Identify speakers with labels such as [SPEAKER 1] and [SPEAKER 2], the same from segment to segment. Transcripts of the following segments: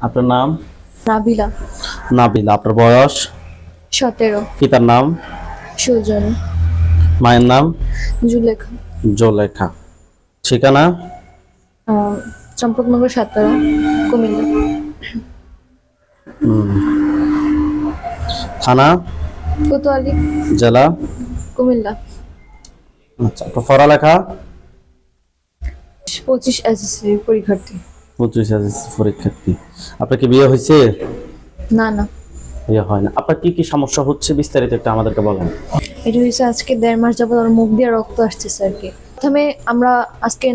[SPEAKER 1] আপনার নাম?
[SPEAKER 2] নাবিলা।
[SPEAKER 1] নাবিলা। আপনার বয়স?
[SPEAKER 2] 17।
[SPEAKER 1] পিতার নাম?
[SPEAKER 2] সুজন।
[SPEAKER 1] মায়ের নাম?
[SPEAKER 2] জুলেখা।
[SPEAKER 1] জোলেখা। ঠিকানা?
[SPEAKER 2] চম্পকনগর 17, কুমিল্লা।
[SPEAKER 1] থানা?
[SPEAKER 2] কোতোয়ালি।
[SPEAKER 1] জেলা?
[SPEAKER 2] কুমিল্লা।
[SPEAKER 1] আচ্ছা, আপনার পড়ালেখা?
[SPEAKER 2] 25 এসএসসি পরীক্ষার্থী।
[SPEAKER 1] 25 এসএসসি পরীক্ষার্থী। আপনার কি বিয়ে হয়েছে?
[SPEAKER 2] না না,
[SPEAKER 1] বিয়ে হয় না। আপনার কি কি সমস্যা হচ্ছে বিস্তারিত একটু আমাদেরকে বলেন।
[SPEAKER 2] এটা হয়েছে আজকে 1.5 মাস যাবত আমার মুখ দিয়ে রক্ত আসতেছে আর কি। প্রথমে আমরা আজকে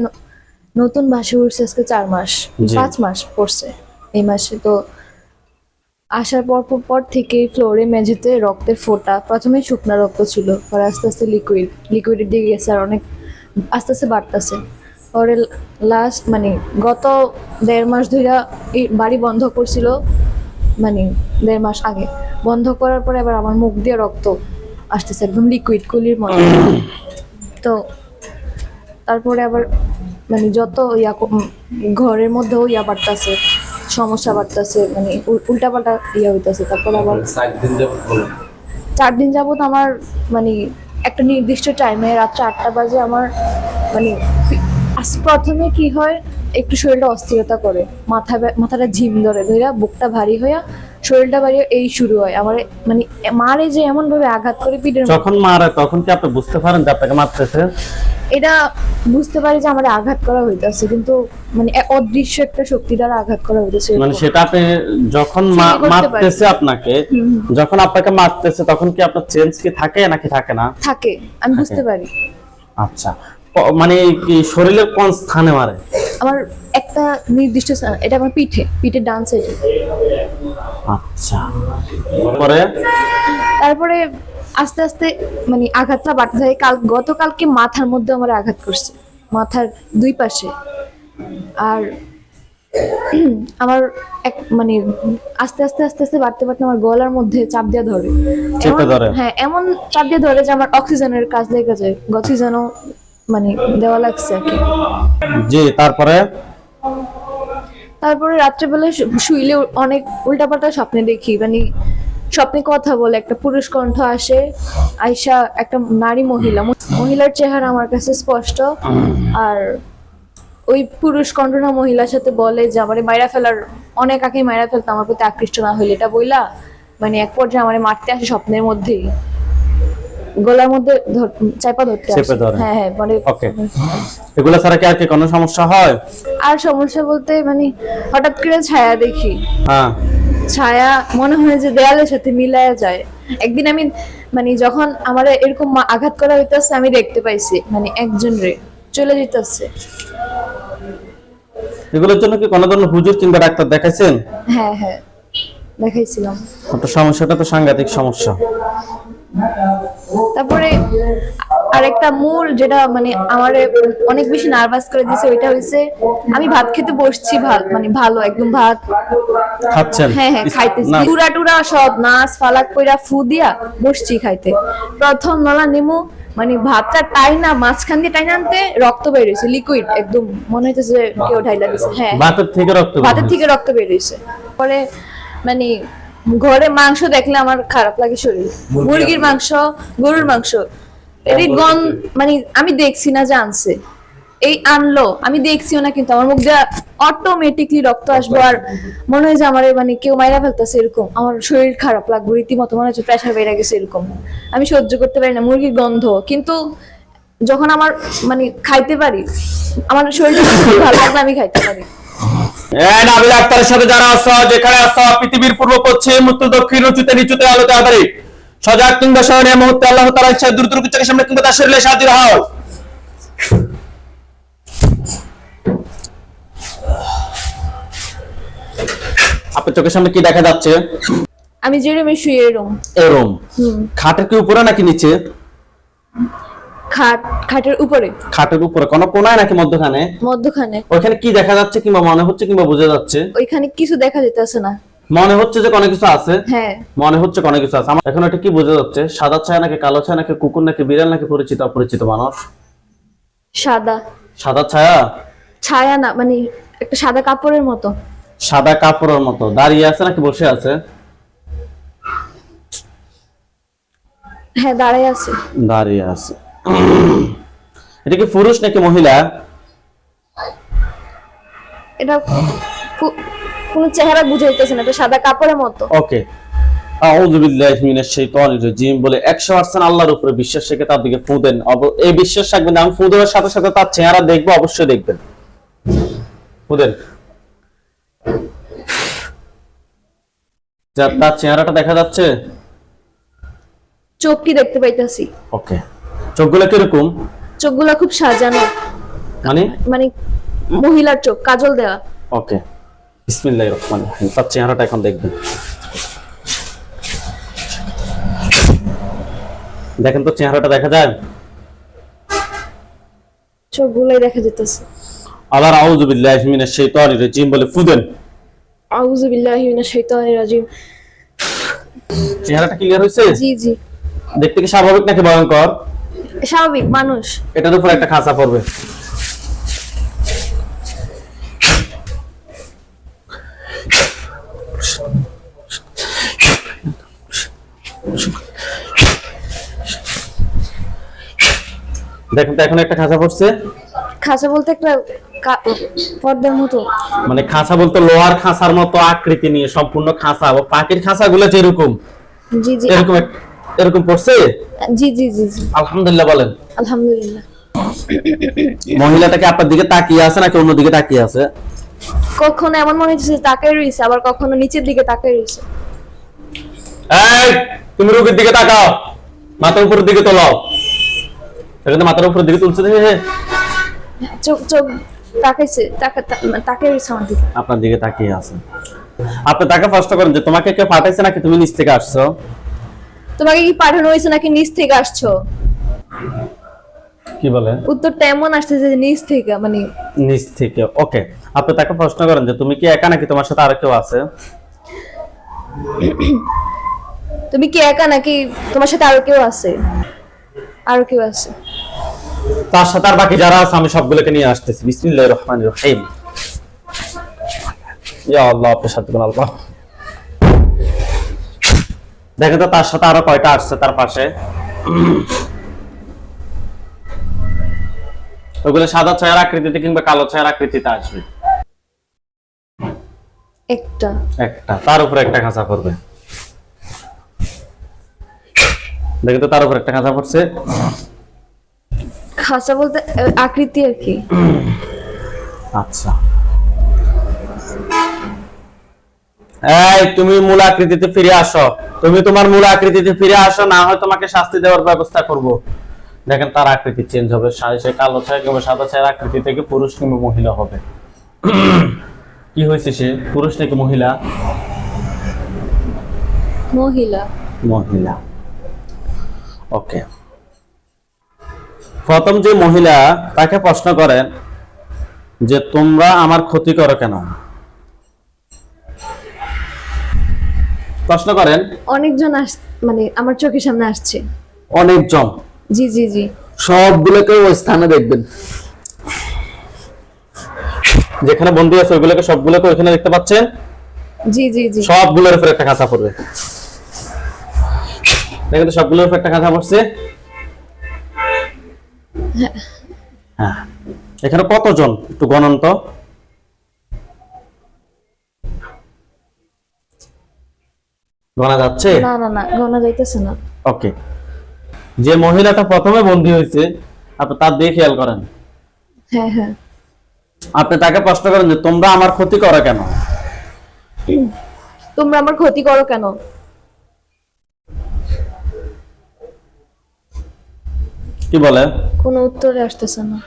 [SPEAKER 2] নতুন বাসে উঠছি, আজকে 4 মাস,
[SPEAKER 1] জি।
[SPEAKER 2] 5 মাস পড়ছে এই মাসে। তো আসার পর থেকে ফ্লোরে মেঝেতে রক্তের ফোঁটা, প্রথমে শুকনা রক্ত ছিল, পরে আস্তে আস্তে লিকুইডের দিকে গেছে, আর অনেক আস্তে আস্তে বাড়তেছে। পরে লাস্ট মানে গত 1.5 মাস ধরে এই বাড়ি বন্ধ করছিল, মানে 1.5 মাস আগে বন্ধ করার পরে আবার আমার মুখ দিয়ে রক্ত আসতেছে একদম লিকুইড কুলির মতো। তো তারপরে আবার মানে যত ঘরের মধ্যেও বাড়তেছে, সমস্যা বাড়তেছে, মানে উল্টাপাল্টা হইতেছে। তারপর আবার 4 দিন যাবত আমার মানে একটা নির্দিষ্ট টাইমে রাত 8টা বাজে আমার মানে প্রথমে কি হয়, একটু শরীরটা অস্থিরতা করে, মাথাটা ঝিম ধরে ধইরা, বুকটা ভারী হইয়া, শরীরটা ভারী এই শুরু হয় আমার। মানে মারে যে এমন ভাবে আঘাত করে পিঠের,
[SPEAKER 1] যখন মারা তখন কি আপনি বুঝতে পারেন যে আপনাকে মারতেছে?
[SPEAKER 2] এটা বুঝতে পারি যে আমার আঘাত করা হইতাছে, কিন্তু মানে অদৃশ্য একটা শক্তি দ্বারা আঘাত করা হইতাছে।
[SPEAKER 1] মানে সেটা আপনি যখন
[SPEAKER 2] Feel করতে পারি।
[SPEAKER 1] মারতেছে আপনাকে, যখন আপনাকে মারতেছে তখন কি আপনার চেঞ্জ কি থাকে নাকি থাকে না?
[SPEAKER 2] থাকে, আমি বুঝতে পারি।
[SPEAKER 1] আচ্ছা, মানে কি শরীরের কোন স্থানে মারে?
[SPEAKER 2] আমার একটা নির্দিষ্ট এটা আমার পিঠের ডান সাইডে।
[SPEAKER 1] আচ্ছা, পরে?
[SPEAKER 2] তারপরে আস্তে আস্তে মানে আঘাতটা বাড়তে থাকে। গতকালকে মাথার মধ্যে আমার আঘাত করছে, মাথার 2 পাশে। আর আমার এক মানে আস্তে আস্তে আস্তে আস্তে বাড়তে বাড়তে আমার গলার মধ্যে চাপ দিয়ে ধরে।
[SPEAKER 1] চেপে ধরে?
[SPEAKER 2] হ্যাঁ, এমন চাপ দিয়ে ধরে যে আমার অক্সিজেনের কাজ লেগে যায়, অক্সিজেনও মানে দেওয়া লাগছে আর কি।
[SPEAKER 1] জি, তারপরে?
[SPEAKER 2] তারপরে রাত্রেবেলা শুইলে অনেক উল্টাপাল্টা স্বপ্নে দেখি, মানে স্বপ্নে কথা বলে একটা পুরুষ কণ্ঠ আসে, আয়শা একটা নারী মহিলার চেহারা আমার কাছে স্পষ্ট। আর ওই পুরুষ কণ্ঠনা মহিলার সাথে বলে যে আমারে মাইরা ফেলার, অনেক আগে মাইরা ফেলতো আমার প্রতি আকৃষ্ট না হইলে, এটা বইলা মানে এক পর্যায়ে আমারে মারতে আসে স্বপ্নের মধ্যেই, গলার মধ্যে চাপা ধরতে আসে।
[SPEAKER 1] চেপে ধরে?
[SPEAKER 2] হ্যাঁ হ্যাঁ, মানে
[SPEAKER 1] ওকে। এগুলো ছাড়া কি আর কি কোনো সমস্যা হয়?
[SPEAKER 2] আর সমস্যা বলতে মানে হঠাৎ করে ছায়া দেখি,
[SPEAKER 1] হ্যাঁ।
[SPEAKER 2] ছায়া মনে হয় যে দেয়ালের সাথে মিলায়া যায়। একদিন আমি মানে যখন আমার এরকম আঘাত করা হইতাছে, আমি দেখতে পাইছি মানে একজন রে চলে যেতেছে।
[SPEAKER 1] এগুলোর জন্য কি কোনো ধরনের হুজুর কিংবা ডাক্তার দেখাইছেন?
[SPEAKER 2] হ্যাঁ হ্যাঁ, দেখাইছিলাম।
[SPEAKER 1] আপনার সমস্যাটা তো সাংঘাতিক সমস্যা।
[SPEAKER 2] তারপরে আরেকটা মূল যেটা মানে আমার অনেক বেশি নার্ভাস করে দিয়েছে, ওইটা হয়েছে আমি ভাত খেতে বসছি, মানে ভালো একদম ভাত
[SPEAKER 1] খাচ্ছেন?
[SPEAKER 2] হ্যাঁ হ্যাঁ খাইতেছি,
[SPEAKER 1] না।
[SPEAKER 2] টুরা টুরা সব নাচ ফালাক কইরা ফু দিয়া বসছি খাইতে। প্রথম নলা নেমু, মানে ভাতটা টাইনা মাঝখান দিয়ে টাইনা আনতে রক্ত বের হয়েছে, লিকুইড একদম, মনে হইতেছে কেউ ঢাইলা দিছে। হ্যাঁ,
[SPEAKER 1] ভাতের থেকে রক্ত বের
[SPEAKER 2] ভাতের
[SPEAKER 1] হয়েছে?
[SPEAKER 2] থেকে রক্ত বের হয়েছে। পরে মানে ঘরে মাংস দেখলে আমার খারাপ লাগে শরীর, মুরগির মাংস, গরুর মাংস, এর মানে আমি দেখছি না যে আনছে, এই আনলো আমি দেখছিও না, কিন্তু আমার মুখ দিয়ে অটোমেটিকলি রক্ত আসবো, আর মনে হয় যে আমার মানে কেউ মাইরা ফেলতেছে এরকম। আমার শরীর খারাপ লাগবে রীতিমতো, মনে হচ্ছে প্রেশার বেড়ে গেছে এরকম। আমি সহ্য করতে পারি না মুরগির গন্ধ, কিন্তু যখন আমার মানে খাইতে পারি, আমার শরীরটা ভালো লাগলে আমি খাইতে পারি।
[SPEAKER 1] নাবিল আক্তারের সাথে যারা আছো, যেখানে আছো, পৃথিবীর পূর্ব পশ্চিম উত্তর দক্ষিণ উঁচুতে নিচুতে আলোতে আধারে, সজাগ কিংবা শয়নে মুহূর্তে আল্লাহ তাআলার ইচ্ছায় দ্রুত চোখের সামনে কিংবা তার শরীরে হাজির হও। আপনার চোখের সামনে কি দেখা যাচ্ছে?
[SPEAKER 2] আমি যে রুমে শুয়ে রুম,
[SPEAKER 1] এরকম খাটের কি উপরে নাকি নিচে?
[SPEAKER 2] খাটের উপরে।
[SPEAKER 1] খাটের উপরে কোন কোনায় নাকি মধ্যখানে?
[SPEAKER 2] মধ্যখানে।
[SPEAKER 1] ওইখানে কি দেখা যাচ্ছে কিংবা মনে হচ্ছে কিংবা বোঝা যাচ্ছে?
[SPEAKER 2] ওইখানে কিছু দেখা যেতেছে না।
[SPEAKER 1] মনে হচ্ছে যে কোনো কিছু আছে?
[SPEAKER 2] হ্যাঁ,
[SPEAKER 1] মনে হচ্ছে কোনো কিছু আছে। আমার এখন এটা কি বোঝা যাচ্ছে? সাদা ছায়া নাকি কালো ছায়া নাকি কুকুর নাকি বিড়াল নাকি পরিচিত অপরিচিত মানুষ?
[SPEAKER 2] সাদা।
[SPEAKER 1] সাদা ছায়া?
[SPEAKER 2] ছায়া না, মানে একটা সাদা কাপড়ের মতো।
[SPEAKER 1] সাদা কাপড়ের মতো দাঁড়িয়ে আছে নাকি বসে আছে?
[SPEAKER 2] হ্যাঁ, দাঁড়ায় আছে।
[SPEAKER 1] দাঁড়িয়ে আছে। এটা কি পুরুষ নাকি মহিলা?
[SPEAKER 2] এটা কোনো চেহারা বুঝাইতেছে না, এটা সাদা কাপড়ের মতো।
[SPEAKER 1] ওকে, আউযু বিল্লাহি মিনাশ শাইতানির রাজিম বলে 100% আল্লাহর উপরে বিশ্বাস রেখে তার দিকে ফু দেন। এই বিশ্বাস রাখবেন, আমি ফু দেওয়ার সাথে সাথে তার চেহারা দেখবো, অবশ্যই দেখবেন। ফু দেন, তার চেহারাটা দেখা যাচ্ছে?
[SPEAKER 2] চোখ কি দেখতে পাইতাছি।
[SPEAKER 1] ওকে, চোখগুলো কিরকম?
[SPEAKER 2] চোখগুলা খুব সাজানো,
[SPEAKER 1] মানে
[SPEAKER 2] মানে মহিলার চোখ, কাজল দেওয়া।
[SPEAKER 1] ওকে, বিসমিল্লাহির রহমানির রহিম। তার চেহারাটা এখন দেখবেন। দেখেন তো চেহারাটা দেখা যায়?
[SPEAKER 2] চোখগুলাই দেখা যেতেছে।
[SPEAKER 1] আবার আউযু বিল্লাহি মিনাশ শাইতানির রাজিম বলে ফু দেন।
[SPEAKER 2] আউযু বিল্লাহি মিনাশ শাইতানির রাজিম।
[SPEAKER 1] চেহারাটা ক্লিয়ার হয়েছে?
[SPEAKER 2] জি জি।
[SPEAKER 1] দেখতে কি স্বাভাবিক নাকি ভয়ঙ্কর?
[SPEAKER 2] স্বাভাবিক মানুষ।
[SPEAKER 1] এটার উপর একটা খাঁচা পড়বে। দেখেন তো এখন একটা খাঁচা পড়ছে।
[SPEAKER 2] খাঁচা বলতে একটা পর্দার মতো,
[SPEAKER 1] মানে খাঁচা বলতে লোহার খাঁচার মতো আকৃতি নিয়ে সম্পূর্ণ খাঁচা। পাখির খাঁচাগুলো যেরকম
[SPEAKER 2] জি জি
[SPEAKER 1] এরকম এরকম পড়ছে।
[SPEAKER 2] জি জি জি জি।
[SPEAKER 1] আলহামদুলিল্লাহ বলেন।
[SPEAKER 2] আলহামদুলিল্লাহ।
[SPEAKER 1] মহিলাটাকে আপনার দিকে তাকিয়ে আছে নাকি অন্য দিকে তাকিয়ে আছে?
[SPEAKER 2] কখনো এমন মনে হচ্ছে তাকাই রইছে, আবার কখনো নিচের দিকে তাকাই রইছে।
[SPEAKER 1] এই তুমি রোগীর দিকে তাকাও, মাথার উপরের দিকে তোলাও। সেখানে মাথার উপরের দিকে তুলছে,
[SPEAKER 2] চোখ চোখ তাকাইছে, তাকাই রইছে আমার দিকে।
[SPEAKER 1] আপনার দিকে তাকিয়ে আছে। আপনি তাকে প্রশ্ন করেন যে তোমাকে কে পাঠাইছে নাকি তুমি নিচ থেকে আসছো?
[SPEAKER 2] তোমাকে কি পাঠানো হয়েছে নাকি নিচ থেকে আসছো?
[SPEAKER 1] কি বলে?
[SPEAKER 2] উত্তরটা এমন আসতেছে যে নিচ থেকে, মানে
[SPEAKER 1] নিচ থেকে। ওকে, আপনি তাকে প্রশ্ন করেন যে তুমি কি একা নাকি তোমার সাথে আর কেউ আছে?
[SPEAKER 2] তুমি কি একা নাকি তোমার সাথে আরো কেউ আছে? আরো কেউ আছে।
[SPEAKER 1] তার সাথে আর বাকি যারা আছে আমি সবগুলোকে নিয়ে আসতেছি। বিসমিল্লাহির রহমানির রহিম। ইয়া আল্লাহ, আপনার সাথে কোন আল্লাহ। দেখেন তো তার সাথে আরো কয়টা আসছে তার পাশে। ওগুলো সাদা ছায়ার আকৃতিতে কিংবা কালো ছায়ার আকৃতিতে আসবে।
[SPEAKER 2] একটা
[SPEAKER 1] একটা, তার উপরে একটা খাঁচা পড়বে। দেখেন তো তার উপরে একটা খাঁচা পড়ছে।
[SPEAKER 2] খাঁচা বলতে আকৃতি আর কি।
[SPEAKER 1] আচ্ছা, এই তুমি মূল আকৃতিতে ফিরে আসো। তুমি তোমার মূল আকৃতিতে ফিরে আসো, না হয় তোমাকে শাস্তি দেওয়ার ব্যবস্থা করব। দেখেন তার আকৃতি চেঞ্জ হবে, সে কালো ছায়া কিংবা সাদা ছায়ার আকৃতি থেকে পুরুষ কিংবা মহিলা হবে। কি হয়েছে, সে পুরুষ নাকি মহিলা?
[SPEAKER 2] মহিলা।
[SPEAKER 1] মহিলা। ওকে, প্রথম যে মহিলা তাকে প্রশ্ন করেন যে তোমরা আমার ক্ষতি করো কেন? প্রশ্ন করেন।
[SPEAKER 2] অনেকজন মানে আমার চোখের সামনে আসছে।
[SPEAKER 1] অনেকজন?
[SPEAKER 2] জি জি জি।
[SPEAKER 1] সবগুলোকে ওই স্থানে দেখবেন যেখানে বন্দী আছে, ওইগুলোকে সবগুলোকে ওইখানে দেখতে পাচ্ছেন?
[SPEAKER 2] জি জি জি।
[SPEAKER 1] সবগুলোর উপরে একটা খাঁচা পড়বে। দেখেন তো সবগুলোর উপরে একটা খাঁচা পড়ছে। হ্যাঁ, এখানে কতজন একটু গণন তো। গণা যাচ্ছে?
[SPEAKER 2] না না না, গোনা যাইতেছে না।
[SPEAKER 1] ওকে, যে মহিলাটা প্রথমে বন্দী হয়েছে আপনি তার দিয়ে খেয়াল করেন।
[SPEAKER 2] হ্যাঁ হ্যাঁ।
[SPEAKER 1] আপনি তাকে প্রশ্ন করেন যে তোমরা আমার ক্ষতি করো কেন?
[SPEAKER 2] তোমরা আমার ক্ষতি করো কেন?
[SPEAKER 1] কি বলে?
[SPEAKER 2] কোনো উত্তরে আসতেছে না।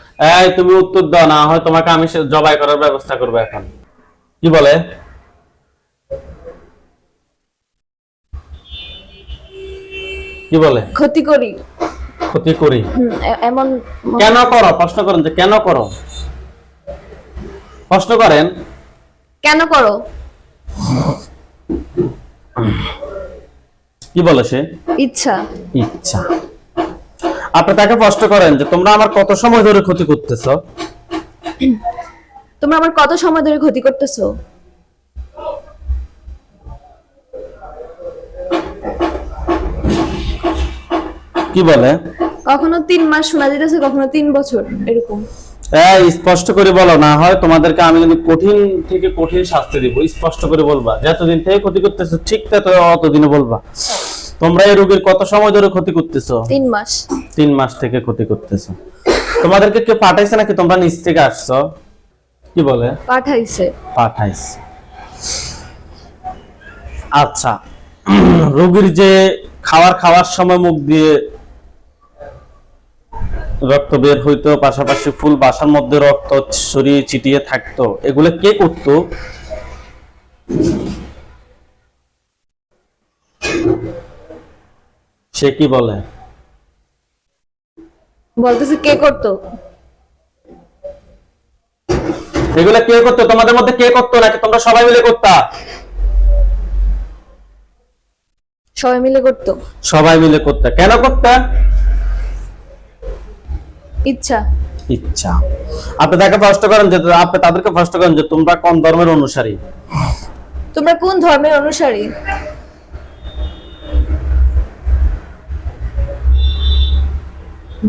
[SPEAKER 1] এই তুমি উত্তর দাও, না হয় তোমাকে আমি জবাই করার ব্যবস্থা করবো এখন। কি বলে? কি বলে?
[SPEAKER 2] ক্ষতি করি।
[SPEAKER 1] ক্ষতি করি?
[SPEAKER 2] এমন
[SPEAKER 1] কেন করো? প্রশ্ন করেন যে কেন করো, প্রশ্ন করেন।
[SPEAKER 2] কেন করো?
[SPEAKER 1] কি বলে সে?
[SPEAKER 2] ইচ্ছা।
[SPEAKER 1] ইচ্ছা। আপনি তাকে প্রশ্ন করেন যে তোমরা আমার কত সময় ধরে ক্ষতি করতেছো?
[SPEAKER 2] তোমরা আমার কত সময় ধরে ক্ষতি করতেছো?
[SPEAKER 1] কি বলে?
[SPEAKER 2] কখনো 3 মাস শোনা যেতেছে, কখনো 3 বছর এরকম।
[SPEAKER 1] স্পষ্ট করে বলো, না হয় তোমাদেরকে আমি কিন্তু কঠিন থেকে কঠিন শাস্তি দিব। স্পষ্ট করে বলবা, যতদিন থেকে ক্ষতি করতেছো ঠিক অতদিনে বলবা। তোমরা এই রোগীর কত সময় ধরে ক্ষতি করতেছো?
[SPEAKER 2] 3 মাস।
[SPEAKER 1] 3 মাস থেকে ক্ষতি করতেছো। তোমাদেরকে কেউ পাঠাইছে নাকি তোমরা নিজ থেকে আসছো? কি বলে?
[SPEAKER 2] পাঠাইছে।
[SPEAKER 1] পাঠাইছে। আচ্ছা, রোগীর যে খাওয়ার সময় মুখ দিয়ে রক্ত বের হইতো, পাশাপাশি ফুল বাসার মধ্যে রক্ত ছড়িয়ে ছিটিয়ে থাকতো, এগুলো কে করতো? সে কি বলে?
[SPEAKER 2] বলতেছে কে করতো?
[SPEAKER 1] এগুলো কে করতো? তোমাদের মধ্যে কে করতো, নাকি তোমরা সবাই মিলে করতা?
[SPEAKER 2] সবাই মিলে করতো।
[SPEAKER 1] সবাই মিলে করতা। কেন করতা?
[SPEAKER 2] ইচ্ছা।
[SPEAKER 1] ইচ্ছা। আপনি তাকে প্রশ্ন করেন যে, আপনি তাদেরকে প্রশ্ন করেন যে তোমরা কোন ধর্মের অনুসারী?
[SPEAKER 2] তোমরা কোন ধর্মের অনুসারী?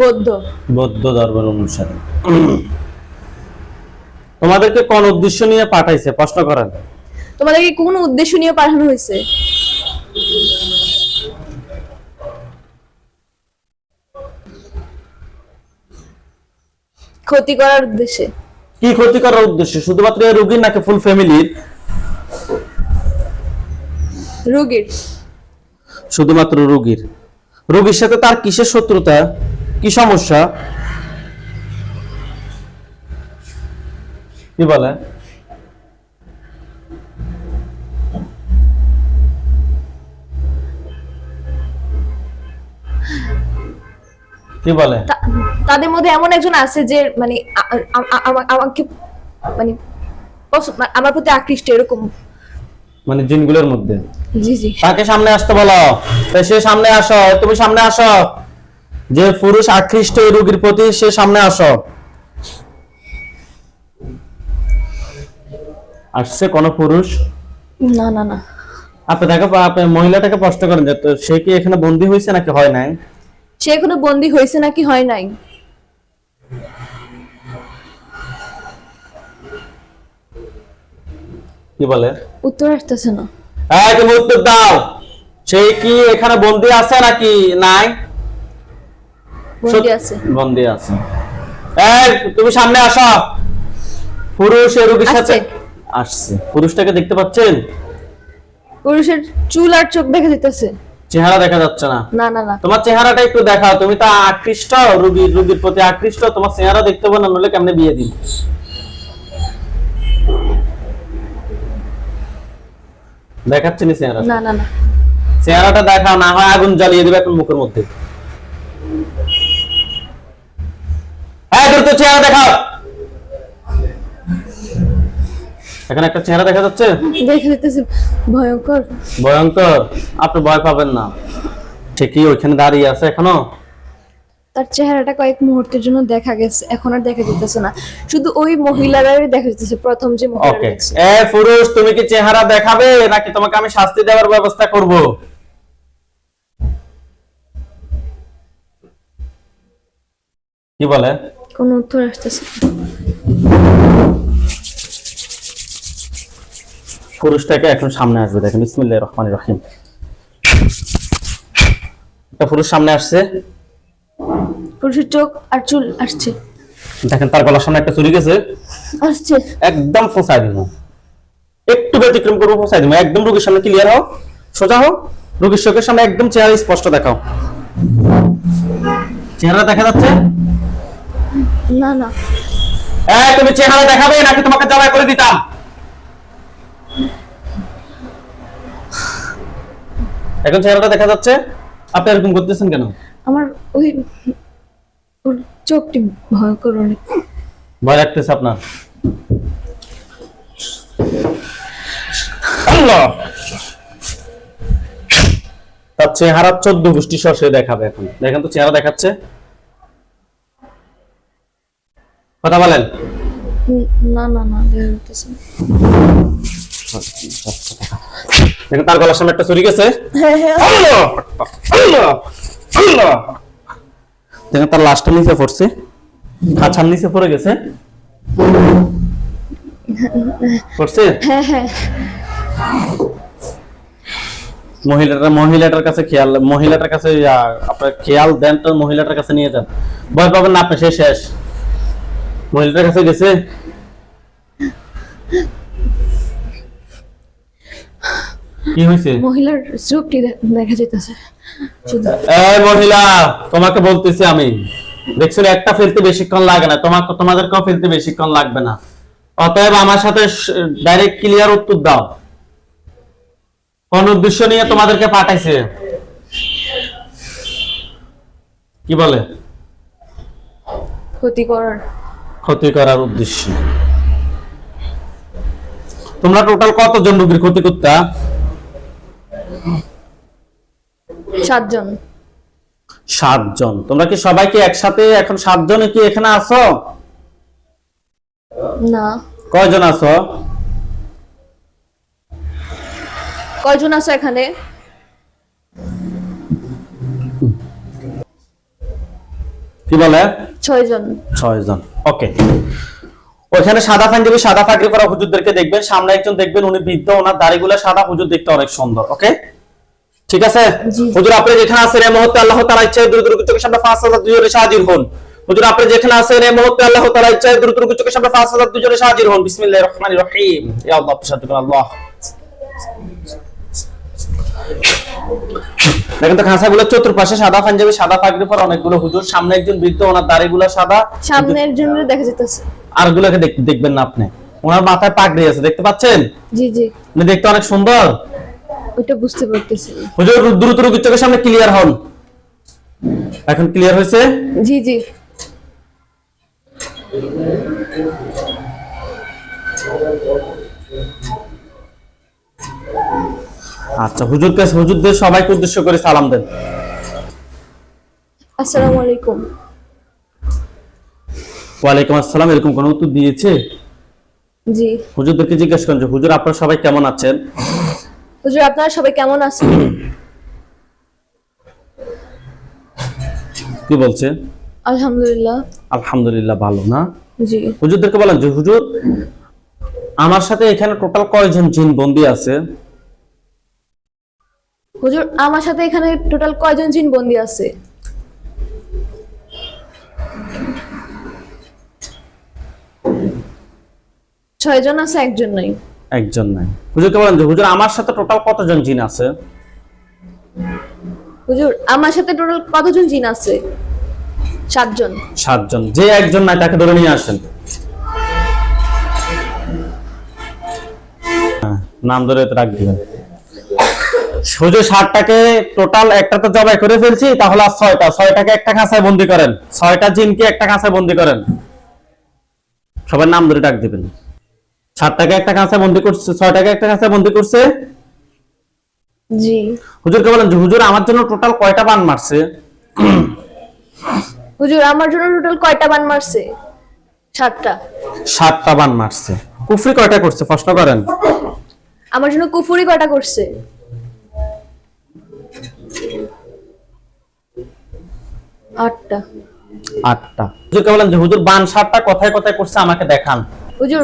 [SPEAKER 2] বৌদ্ধ।
[SPEAKER 1] বৌদ্ধ ধর্মের অনুসারী। তোমাদেরকে কোন উদ্দেশ্য নিয়ে পাঠাইছে? প্রশ্ন করেন।
[SPEAKER 2] তোমাদেরকে কোন উদ্দেশ্য নিয়ে পাঠানো হয়েছে? ক্ষতি করার উদ্দেশ্যে।
[SPEAKER 1] কি ক্ষতি করার উদ্দেশ্য? শুধুমাত্র এই রোগীর নাকি ফুল ফ্যামিলির?
[SPEAKER 2] রোগীর।
[SPEAKER 1] শুধুমাত্র রোগীর। রোগীর সাথে তার কিসের শত্রুতা? কি সমস্যা? কি বলে? কি বলে?
[SPEAKER 2] তাদের মধ্যে এমন একজন আছে যে মানে আমাকে মানে আমার প্রতি আকৃষ্ট, এরকম।
[SPEAKER 1] মানে জিনগুলোর মধ্যে?
[SPEAKER 2] জি জি।
[SPEAKER 1] তাকে সামনে আসতে বলো। তাই সে সামনে আসো, তুমি সামনে আসো। যে পুরুষ আকৃষ্ট এই রোগীর প্রতি, সে সামনে আসো। আসছে কোন পুরুষ?
[SPEAKER 2] না না না।
[SPEAKER 1] আপনি মহিলাটাকে প্রশ্ন করেন যে সে কি এখানে বন্দী হয়েছে নাকি হয় নাই?
[SPEAKER 2] সে এখনো বন্দী হয়েছে নাকি হয় নাই?
[SPEAKER 1] কি বলে?
[SPEAKER 2] উত্তর আসতেছে না।
[SPEAKER 1] তুমি উত্তর দাও। সে কি এখানে বন্দী আছে নাকি নাই?
[SPEAKER 2] বন্দী আছে।
[SPEAKER 1] বন্দী আছে। তুমি সামনে আসো। পুরুষ এই রোগীর সাথে আসছে। পুরুষটাকে দেখতে পাচ্ছেন?
[SPEAKER 2] পুরুষের চুল আর চোখ দেখা যেতেছে।
[SPEAKER 1] চেহারা দেখা যাচ্ছে না?
[SPEAKER 2] না না না।
[SPEAKER 1] তোমার চেহারাটা একটু দেখাও। তুমি তো আকৃষ্ট, রোগীর প্রতি আকৃষ্ট। তোমার চেহারা দেখতে পাবো না, নইলে কেমনে বিয়ে দিন? দেখাচ্ছি না চেহারা?
[SPEAKER 2] না না না।
[SPEAKER 1] চেহারাটা দেখাও, না হয় আগুন জ্বালিয়ে দিবে এখন মুখের মধ্যে। হ্যাঁ, দ্রুত চেহারা দেখাও। এখানে একটা চেহারা দেখা যাচ্ছে?
[SPEAKER 2] দেখা যেতেছে। ভয়ঙ্কর।
[SPEAKER 1] ভয়ঙ্কর? আপনি ভয় পাবেন না। সে কি ওইখানে দাঁড়িয়ে আছে এখনো?
[SPEAKER 2] তার চেহারাটা কয়েক মুহূর্তের জন্য দেখা গেছে, এখন আর দেখা যেতেছে না। শুধু ওই মহিলারাই দেখা যেতেছে, প্রথম যে মহিলা।
[SPEAKER 1] ওকে। পুরুষ, তুমি কি চেহারা দেখাবে নাকি তোমাকে আমি শাস্তি দেওয়ার ব্যবস্থা করব? কি বলে?
[SPEAKER 2] কোন উত্তর আসতেছে না।
[SPEAKER 1] পুরুষটাকে এখন সামনে আসবে, দেখেন। বিসমিল্লাহির রহমানির রহিম। একটা পুরুষ সামনে আসছে।
[SPEAKER 2] পুরুষের চোখ আর চুল আসছে।
[SPEAKER 1] দেখেন, তার গলার সামনে একটা চুরি গেছে।
[SPEAKER 2] আসছে।
[SPEAKER 1] একদম ফসাই দিব। একটু ব্যতিক্রম করবো, ফসাই দিব। একদম রোগীর সামনে ক্লিয়ার হও, সোজা হও। রোগীর চোখের সামনে একদম চেহারা স্পষ্ট দেখাও। চেহারা দেখা যাচ্ছে?
[SPEAKER 2] না না।
[SPEAKER 1] তুমি চেহারা দেখাবে নাকি তোমাকে জবাই করে দিতাম? এখন চেহারাটা দেখা যাচ্ছে। আপনি এরকম করতেছেন কেন?
[SPEAKER 2] আমার ওর চোখটি ভয়ঙ্কর, অনেক
[SPEAKER 1] ভয় লাগতেছে আপনার? আল্লাহ! তার চেহারা 14 গোষ্ঠী সে দেখাবে এখন। দেখেন তো চেহারা দেখাচ্ছে? কথা বলেন।
[SPEAKER 2] না না না, দেখা যাচ্ছে না।
[SPEAKER 1] দেখেন, তার গলার সামনে একটা চুরি গেছে।
[SPEAKER 2] হ্যাঁ হ্যাঁ।
[SPEAKER 1] আল্লাহ! আল্লাহ! আল্লাহ! দেখেন তার লাশটা নিচে পড়ছে, খাঁচার নিচে পড়ে গেছে, পড়ছে।
[SPEAKER 2] হ্যাঁ হ্যাঁ
[SPEAKER 1] মহিলাটার কাছে আপনার খেয়াল দেন তো, মহিলাটার কাছে নিয়ে যান, ভয় পাবেন না আপনি, সে শেষ। মহিলাটার কাছে গেছে, কি হয়েছে?
[SPEAKER 2] মহিলার চোখটি দেখা যেতেছে শুধু।
[SPEAKER 1] এই মহিলা, তোমাকে বলতেছি আমি, দেখছো একটা ফেলতে বেশিক্ষণ লাগে না, তোমাদেরকেও ফেলতে বেশিক্ষণ লাগবে না, অতএব আমার সাথে ডাইরেক্ট ক্লিয়ার উত্তর দাও, কোন উদ্দেশ্য নিয়ে তোমাদেরকে পাঠাইছে? কি বলে? ক্ষতি করার উদ্দেশ্য। তোমরা টোটাল কতজন রোগীর ক্ষতি করতা?
[SPEAKER 2] 7 জন।
[SPEAKER 1] 7 জন। তোমরা কি সবাই কি একসাথে এখন 7 জনে কি এখানে আছো?
[SPEAKER 2] না।
[SPEAKER 1] কয়জন আছো?
[SPEAKER 2] কয়জন আছো এখানে?
[SPEAKER 1] কি বলে?
[SPEAKER 2] 6 জন।
[SPEAKER 1] 6 জন। ওকে। ওখানে সাদা পাঞ্জাবি সাদা পাগড়ি পরা হুজুরদেরকে দেখবেন, সামনে একজন দেখবেন উনি বৃদ্ধ, ওনার দাড়িগুলো সাদা, হুজুর দেখতে অনেক সুন্দর। ওকে, ঠিক আছে হুজুর, আপনি যেখানে আছেন এই মুহূর্তে আল্লাহ তাআলার ইচ্ছায় দ্রুত চোখের সামনে 5000 দুজনে হাজির হন। হুজুর আপনি যেখানে আছেন এই মুহূর্তে আল্লাহ তাআলার ইচ্ছায় দ্রুত চোখের সামনে 5000 দুজনে হাজির হন। বিসমিল্লাহির রহমানির রহিম। ইয়া আল্লাহ তাশাদ্দুক আল্লাহ। দেখেন তো খাঁচাগুলো চতুর্পাশে সাদা পাঞ্জাবি সাদা পাগড়ি পরা অনেকগুলো হুজুর, সামনে একজন বৃদ্ধ, ওনার দাড়িগুলো সাদা,
[SPEAKER 2] সামনে একজনের দেখা যেতেছে,
[SPEAKER 1] আরগুলোকে দেখবেন না আপনি, ওনার মাথায় পাগড়ি আছে, দেখতে পাচ্ছেন?
[SPEAKER 2] জি জি,
[SPEAKER 1] উনি দেখতে অনেক সুন্দর।
[SPEAKER 2] ওইটা বুঝতে পারতেছি।
[SPEAKER 1] হুজুর দ্রুত রোগীর চোখের সামনে ক্লিয়ার হন। এখন ক্লিয়ার হয়েছে?
[SPEAKER 2] জি জি।
[SPEAKER 1] আচ্ছা, হুজুরদের সবাইকে উদ্দেশ্য করে সালাম দেন।
[SPEAKER 2] আসসালামু আলাইকুম।
[SPEAKER 1] ওয়ালাইকুম আসসালাম। এরকম কোন উত্তর দিয়েছে?
[SPEAKER 2] জি।
[SPEAKER 1] হুজুরদেরকে জিজ্ঞেস করেন যে হুজুর আপনারা সবাই কেমন আছেন?
[SPEAKER 2] হুজুর আপনারা সবাই কেমন আছেন?
[SPEAKER 1] কি বলছে?
[SPEAKER 2] আলহামদুলিল্লাহ।
[SPEAKER 1] আলহামদুলিল্লাহ, ভালো না?
[SPEAKER 2] জি।
[SPEAKER 1] হুজুরদেরকে বলেন যে হুজুর আমার সাথে এখানে টোটাল কয়জন জিন বন্দী আছে?
[SPEAKER 2] হুজুর আমার সাথে এখানে টোটাল কয়জন জিন বন্দী আছে? 6 জন আছে, একজন নাই।
[SPEAKER 1] একজন নাই। হুজুরকে বলেন যে হুজুর আমার সাথে টোটাল কতজন জিন আছে?
[SPEAKER 2] হুজুর আমার সাথে টোটাল কতজন জিন আছে? 7 জন।
[SPEAKER 1] 7 জন। যে একজন নাই তাকে ধরে নিয়ে আসেন। নাম ধরে রাখ দিবেন। হুজুর 7টাকে টোটাল একটা তো জবাই করে ফেলছি, তাহলে আর 6টাকে একটা খাঁচায় বন্দী করেন, 6টা জিনকে একটা খাঁচায় বন্দী করেন। সবার নাম ধরে ডাক দিবেন। 7টাকে একটা খাঁচায় বন্দী করছে, 6টাকে একটা খাঁচায় বন্দী করছে।
[SPEAKER 2] জি।
[SPEAKER 1] হুজুরকে বলেন যে হুজুর আমার জন্য টোটাল কয়টা বান মারছে?
[SPEAKER 2] হুজুর আমার জন্য টোটাল কয়টা বান মারছে? 7টা।
[SPEAKER 1] 7টা বান মারছে। কুফরি কয়টা করছে প্রশ্ন করেন।
[SPEAKER 2] আমার জন্য কুফরি কয়টা করছে? 8টা।
[SPEAKER 1] 8টা। হুজুরকে বলেন যে হুজুর বান 7টা কোথায় কোথায় করছে আমাকে দেখান।
[SPEAKER 2] হুজুর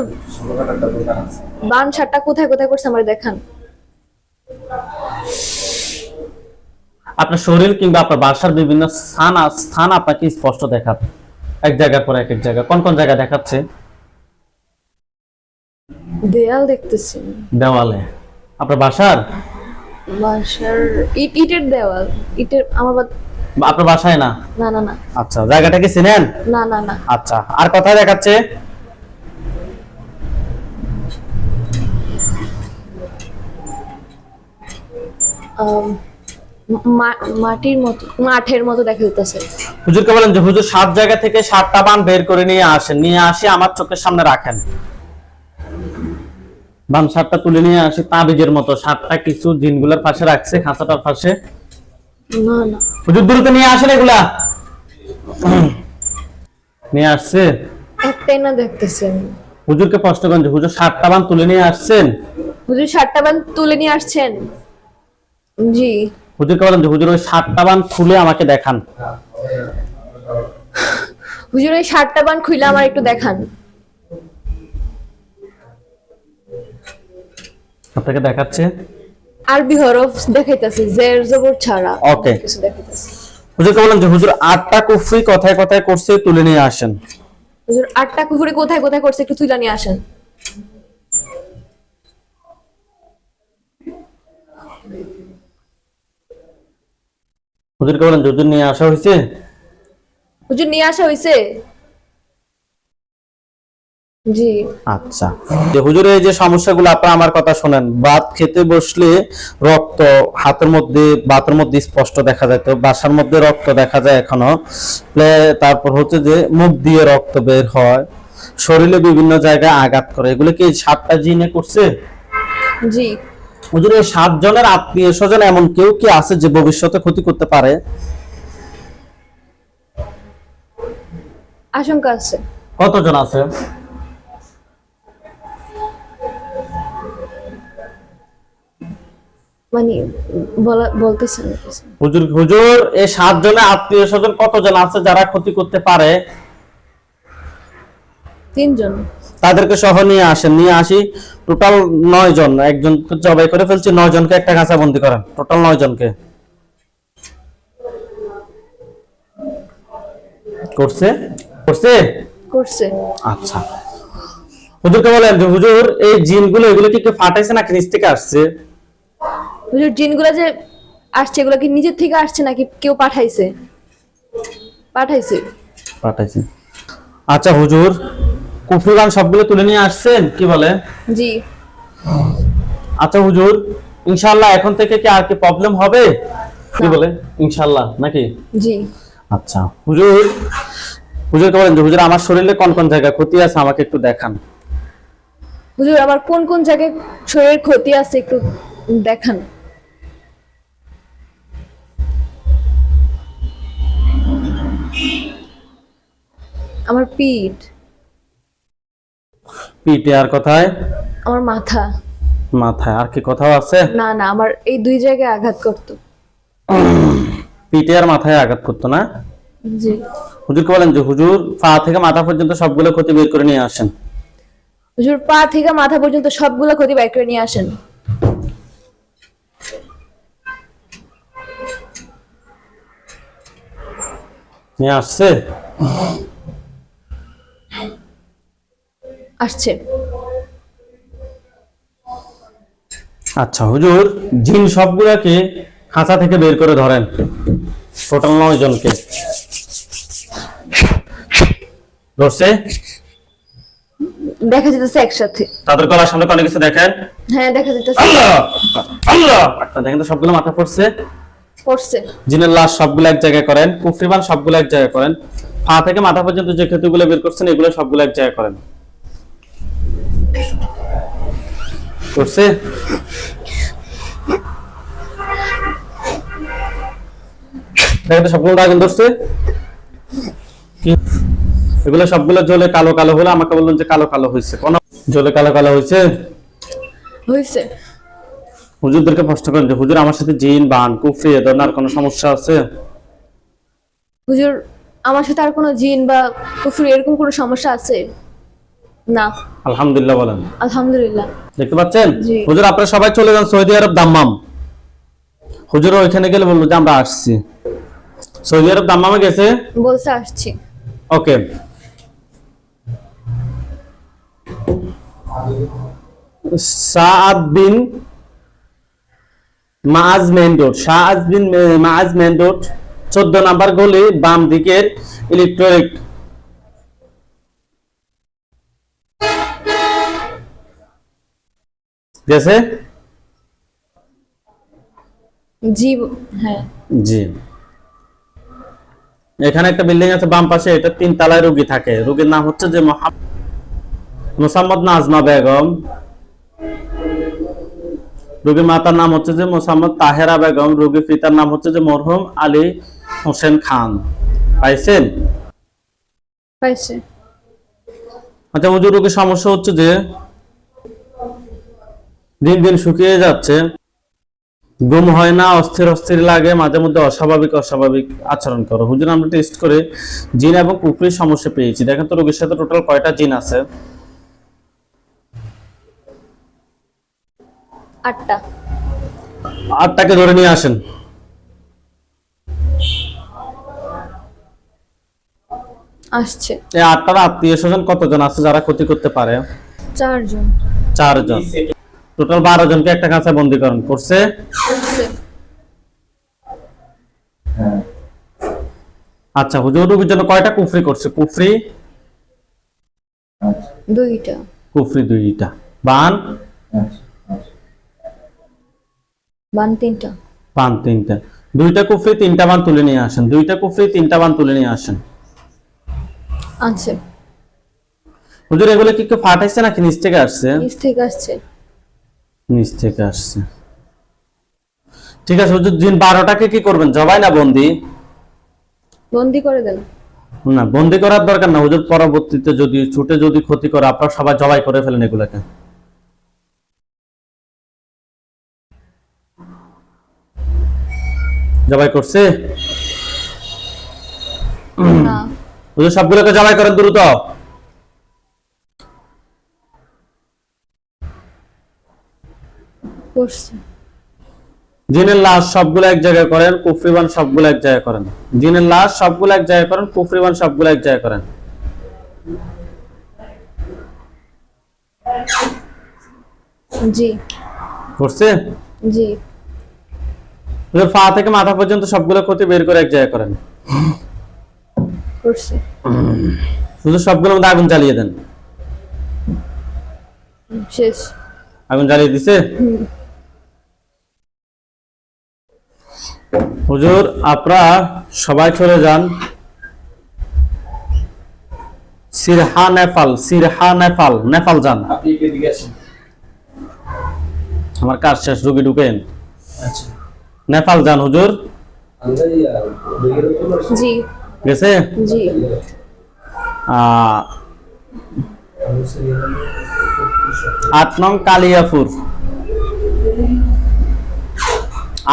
[SPEAKER 2] বান 7টা কোথায় কোথায় করছে আমাকে দেখান।
[SPEAKER 1] আপনার শরীর কিংবা আপনার বাসার বিভিন্ন স্থান আপনাকে স্পষ্ট দেখাবে, এক জায়গার পর এক জায়গা। কোন কোন জায়গা দেখাচ্ছে?
[SPEAKER 2] দেয়াল দেখতেছি।
[SPEAKER 1] দেওয়ালে? আপনার বাসার
[SPEAKER 2] ইটের দেওয়াল। ইটের
[SPEAKER 1] আপনার বাসায় না?
[SPEAKER 2] না না না।
[SPEAKER 1] আচ্ছা, জায়গাটা কি চিনেন?
[SPEAKER 2] না না না।
[SPEAKER 1] আচ্ছা, আর কোথায় দেখাচ্ছে?
[SPEAKER 2] মাঠের মতো দেখা যাচ্ছে।
[SPEAKER 1] হুজুরকে বলেন যে হুজুর 7 জায়গা থেকে 7টা বান বের করে নিয়ে আসেন, নিয়ে আসি আমার চোখের সামনে রাখেন। বান 7টা তুলে নিয়ে আসি তাবিজের মতো, 7টা কিছু জিনগুলোর পাশে রাখছে, খাঁচাটার পাশে।
[SPEAKER 2] না না।
[SPEAKER 1] হুজুর দ্রুত নিয়ে আসেন এগুলা। নিয়ে আসছে?
[SPEAKER 2] একটাই না দেখতেছেন।
[SPEAKER 1] হুজুরকে প্রশ্ন করেন যে হুজুর 7টা বান তুলে নিয়ে আসছেন?
[SPEAKER 2] হুজুর 7টা বান তুলে নিয়ে আসছেন? জি।
[SPEAKER 1] হুজুরকে বলেন যে হুজুর ওই 7টা বান খুলে আমাকে দেখান।
[SPEAKER 2] হুজুর এই 7টা বান খুলে আমার একটু দেখান।
[SPEAKER 1] আপনাকে দেখাচ্ছে।
[SPEAKER 2] আরবি হরফ দেখাইতাছে, জের জবর ছাড়া
[SPEAKER 1] ওকে।
[SPEAKER 2] কিছু দেখাইতাছে।
[SPEAKER 1] হুজুরকে বলেন যে হুজুর 8টা কুফরি কথায় কথায় করছে, তুলে নিয়ে আসেন।
[SPEAKER 2] হুজুর 8টা কুফরি কোথায় কোথায় করছে একটু তুলে নিয়ে আসেন।
[SPEAKER 1] হুজুরকে বলেন যে হুজুর নিয়ে আসা হয়েছে।
[SPEAKER 2] হুজুর নিয়ে আসা হয়েছে? জি।
[SPEAKER 1] আচ্ছা, যে হুজুর এই যে সমস্যাগুলো, আপনারা আমার কথা শুনেন। ভাত খেতে বসলে রক্ত হাতের মধ্যে, ভাতের মধ্যে স্পষ্ট দেখা যায়, তো বাসার মধ্যে রক্ত দেখা যায় এখনো। তারপর হচ্ছে যে মুখ দিয়ে রক্ত বের হয়, শরীরে বিভিন্ন জায়গায় আঘাত করে, এগুলো কি 7টা জিনে করছে?
[SPEAKER 2] জি।
[SPEAKER 1] হুজুর এই 7 জনের আত্মীয় স্বজন এমন কেউ কি আছে যে ভবিষ্যতে ক্ষতি করতে পারে?
[SPEAKER 2] আশঙ্কা আছে।
[SPEAKER 1] কতজন আছে?
[SPEAKER 2] মানে বলতেছেন না কিছু।
[SPEAKER 1] হুজুর হুজুর এই 7 জনের আত্মীয় স্বজন কতজন আছে যারা ক্ষতি করতে পারে?
[SPEAKER 2] 3 জন।
[SPEAKER 1] তাদেরকে সহ নিয়ে আসেন, নিয়ে আসি। টোটাল 9 জন, একজনকে জবাই করে ফেলছি, 9 জনকে একটা কাঁচা বন্দি করেন, টোটাল 9 জনকে। করছে করছে
[SPEAKER 2] করছে।
[SPEAKER 1] আচ্ছা, হুজুরকে বলেন যে হুজুর এই জিনগুলো এগুলো কি কেউ ফাটাইছে নাকি নিচ থেকে আসছে?
[SPEAKER 2] হুজুর জিনগুলা যে আসছে এগুলা কি নিজের থেকে আসছে নাকি কেউ পাঠাইছে? পাঠাইছে।
[SPEAKER 1] পাঠাইছে। আচ্ছা হুজুর, কুফরিগান সবগুলো তুলে নিয়ে আসছেন, কি বলে?
[SPEAKER 2] জি।
[SPEAKER 1] আচ্ছা হুজুর, ইনশাআল্লাহ এখন থেকে কি আর কি প্রবলেম হবে? কি
[SPEAKER 2] না।
[SPEAKER 1] বলে ইনশাআল্লাহ নাকি?
[SPEAKER 2] জি।
[SPEAKER 1] আচ্ছা হুজুর, হুজুরকে বলেন যে হুজুর আমার শরীরে কোন কোন জায়গায় ক্ষতি আছে আমাকে একটু দেখান।
[SPEAKER 2] হুজুর আমার কোন কোন জায়গায় শরীরের ক্ষতি আছে একটু দেখান। আমার পিঠ।
[SPEAKER 1] পিঠে, আর কোথায়?
[SPEAKER 2] আমার মাথা।
[SPEAKER 1] মাথায়, আর কি কোথাও আছে?
[SPEAKER 2] না না, আমার এই 2 জায়গায় আঘাত করতো।
[SPEAKER 1] পিঠে আর মাথায় আঘাত করতো না?
[SPEAKER 2] জি।
[SPEAKER 1] হুজুরকে বলেন যে হুজুর পা থেকে মাথা পর্যন্ত সবগুলো ক্ষতি বের করে নিয়ে আসেন।
[SPEAKER 2] হুজুর পা থেকে মাথা পর্যন্ত সবগুলো ক্ষতি বের করে নিয়ে আসেন।
[SPEAKER 1] নিয়ে আসছে?
[SPEAKER 2] আসছে।
[SPEAKER 1] আচ্ছা হুজুর, জিন সবগুলাকে খাঁচা থেকে বের করে ধরেন, টোটাল 9 জনকে। ধরছে?
[SPEAKER 2] দেখা যেতেছে একসাথে।
[SPEAKER 1] তাদের গলার সামনে অনেক কিছু দেখেন।
[SPEAKER 2] হ্যাঁ দেখা যেতেছে।
[SPEAKER 1] আল্লাহ আল্লাহ, একটা দেখেন তো সবগুলো মাথা পড়ছে।
[SPEAKER 2] পড়ছে।
[SPEAKER 1] জিনের লাশ সবগুলো এক জায়গায় করেন, কুফরিবান সবগুলো এক জায়গায় করেন, পা থেকে মাথা পর্যন্ত যে ক্ষতিগুলো বের করছেন এগুলো সবগুলো এক জায়গায় করেন। করছে? দেখেন তো সবগুলো আগুন ধরছে কি? এগুলো সবগুলো জ্বলে কালো কালো হলে আমাকে বললেন যে কালো কালো হয়েছে, কোন জ্বলে কালো কালো হয়েছে?
[SPEAKER 2] হয়েছে।
[SPEAKER 1] হুজুরদেরকে প্রশ্ন করেন যে হুজুর আমার সাথে জিন বান কুফরি এ ধরনের আর কোনো সমস্যা আছে?
[SPEAKER 2] হুজুর আমার সাথে আর কোনো জিন বা কুফরি এরকম কোনো সমস্যা আছে? না।
[SPEAKER 1] আলহামদুলিল্লাহ বলেন।
[SPEAKER 2] আলহামদুলিল্লাহ।
[SPEAKER 1] দেখতে পাচ্ছেন?
[SPEAKER 2] জি।
[SPEAKER 1] হুজুর আপনারা সবাই চলে যান সৌদি আরব দাম্মাম। হুজুর ওইখানে গেলে বললো যে আমরা আসছি। সৌদি আরব দাম্মামে গেছে।
[SPEAKER 2] বলছে আসছি।
[SPEAKER 1] ওকে, সাদ বিন মাআজ মেইন রোড, সাদ বিন মাআজ মেইন রোড, 14 নাম্বার গলি, বাম দিকের ইলেকট্রিক। গেছে?
[SPEAKER 2] জি। হ্যাঁ।
[SPEAKER 1] জি। এখানে একটা বিল্ডিং আছে বাম পাশে, এটা 3 তলায় রোগী থাকে। রোগীর নাম হচ্ছে যে মোসাম্মদ নাজমা বেগম। রোগীর মাতার নাম হচ্ছে যে মোসাম্মদ তাহেরা বেগম। রোগীর পিতার নাম হচ্ছে যে মরহুম আলী হোসেন খান। পাইছেন?
[SPEAKER 2] পাইছে।
[SPEAKER 1] আচ্ছা হুজুর, রোগীর সমস্যা হচ্ছে যে দিন দিন শুকিয়ে যাচ্ছে, ঘুম হয় না, অস্থির অস্থির লাগে, মাঝে মধ্যে অস্বাভাবিক অস্বাভাবিক আচরণ করো। হুজুর আমরা টেস্ট করে জিন এবং কুফরির সমস্যা পেয়েছি। দেখেন তো রোগীর সাথে টোটাল কয়টা জিন আছে?
[SPEAKER 2] 8টা।
[SPEAKER 1] 8টাকে ধরে নিয়ে আসেন।
[SPEAKER 2] আসছে।
[SPEAKER 1] এই 8টার আত্মীয় স্বজন কতজন আছে যারা ক্ষতি করতে পারে?
[SPEAKER 2] 4 জন।
[SPEAKER 1] 4 জন। টোটাল 12 জনকে একটা কাঁচা বন্দীকরণ করছে। আচ্ছা হুজুর রোগীর জন্য কয়টা কুফরি করছে? কুফরি
[SPEAKER 2] 2টা।
[SPEAKER 1] কুফরি 2টা। বান
[SPEAKER 2] বান 3টা।
[SPEAKER 1] বান 3টা। 2টা কুফরি 3টা বান তুলে নিয়ে আসেন। 2টা কুফরি 3টা বান তুলে নিয়ে আসেন।
[SPEAKER 2] আছে।
[SPEAKER 1] হুজুর এগুলো কি কেউ ফাটাইছে নাকি নিচ থেকে আসছে?
[SPEAKER 2] নিচ থেকে আসছে।
[SPEAKER 1] নিচ থেকে আসছে। ঠিক আছে হুজুর জিন 12টাকে কি করবেন? জবাই না বন্দি?
[SPEAKER 2] বন্দি করে দেন।
[SPEAKER 1] না বন্দি করার দরকার না হুজুর, পরবর্তীতে যদি ছুটে যদি ক্ষতি করে আপনারা সবাই জবাই করে ফেলেন এগুলাকে। জবাই করছে?
[SPEAKER 2] না।
[SPEAKER 1] হুজুর সবগুলোকে জবাই করেন দ্রুত।
[SPEAKER 2] করছে।
[SPEAKER 1] জিনের লাশ সবগুলো এক জায়গায় করেন, কুফরিবান সবগুলো এক জায়গায় করেন। জিনের লাশ সবগুলো এক জায়গায় করেন, কুফরিবান সবগুলো এক জায়গায় করেন।
[SPEAKER 2] জি।
[SPEAKER 1] করছে?
[SPEAKER 2] জি।
[SPEAKER 1] হুজুর পা থেকে মাথা পর্যন্ত সবগুলো ক্ষতি বের করে এক জায়গায় করেন।
[SPEAKER 2] করছে।
[SPEAKER 1] হুজুর সবগুলোর মধ্যে আগুন জ্বালিয়ে দেন।
[SPEAKER 2] শেষ।
[SPEAKER 1] আগুন জ্বালিয়ে দিছে? হুজুর আপনারা সবাই চলে যান সিরহা নেপাল। সিরহা নেপাল, নেপাল যান।
[SPEAKER 3] আপনি এদিকে আসেন।
[SPEAKER 1] আমার কাজ শেষ, রোগী ঢুকেন।
[SPEAKER 3] আচ্ছা
[SPEAKER 1] নেপাল যান হুজুর।
[SPEAKER 2] জি।
[SPEAKER 1] গেছে?
[SPEAKER 2] জি।
[SPEAKER 1] আহ, 8 নং কালিয়াপুর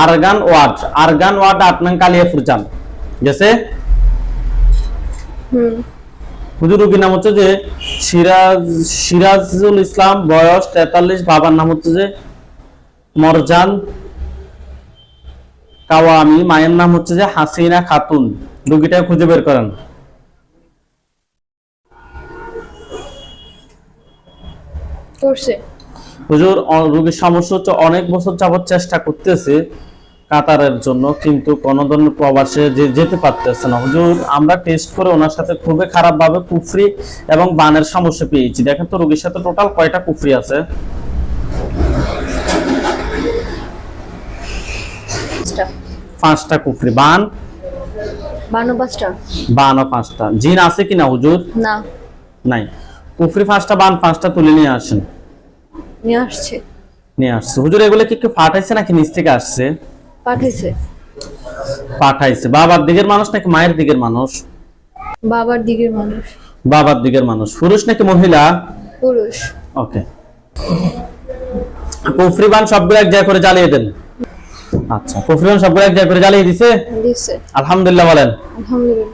[SPEAKER 1] আরগান ওয়ার্ড। আরগান ওয়ার্ড 8 নং কালিয়াপুর যান। গেছে? হুজুর রোগীর নাম হচ্ছে যে সিরাজুল ইসলাম, বয়স 43, বাবার নাম হচ্ছে যে মরজান কাওয়ামি, মায়ের নাম হচ্ছে যে হাসিনা খাতুন। রোগীটা খুঁজে বের করেন।
[SPEAKER 2] করছে।
[SPEAKER 1] হুজুর রোগীর সমস্যা হচ্ছে অনেক বছর যাবত চেষ্টা করতেছে কাতারের জন্য, কিন্তু কোন ধরনের প্রবাসে যেতে পারতেছে না। হুজুর আমরা টেস্ট করে ওনার সাথে খুবই খারাপ ভাবে কুফরি এবং বানের সমস্যা পেয়েছি। দেখেন তো রোগীর সাথে টোটাল কয়টা কুফরি আছে? 5টা কুফরি। বান?
[SPEAKER 2] বানও 5টা।
[SPEAKER 1] বানও 5টা। জিন আছে কিনা হুজুর?
[SPEAKER 2] না।
[SPEAKER 1] নাই। কুফরি 5টা, বান 5টা তুলে নিয়ে আসেন।
[SPEAKER 2] নিয়ে আসছে।
[SPEAKER 1] নিয়ে আসছে। হুজুর এগুলো কি কেউ ফাটাইছে নাকি নিচ থেকে আসছে?
[SPEAKER 2] পাঠাইছে।
[SPEAKER 1] পাঠাইছে। বাবার দিকের মানুষ নাকি মায়ের দিকের মানুষ?
[SPEAKER 2] বাবার দিকের মানুষ।
[SPEAKER 1] বাবার দিকের মানুষ। পুরুষ নাকি মহিলা?
[SPEAKER 2] পুরুষ।
[SPEAKER 1] ওকে। কুফরিবান সবগুলো এক জায়গায় করে জ্বালিয়ে দেন। আচ্ছা কুফরিবান সবগুলো এক জায়গায় করে জ্বালিয়ে দিছে?
[SPEAKER 2] দিছে।
[SPEAKER 1] আলহামদুলিল্লাহ বলেন।
[SPEAKER 2] আলহামদুলিল্লাহ।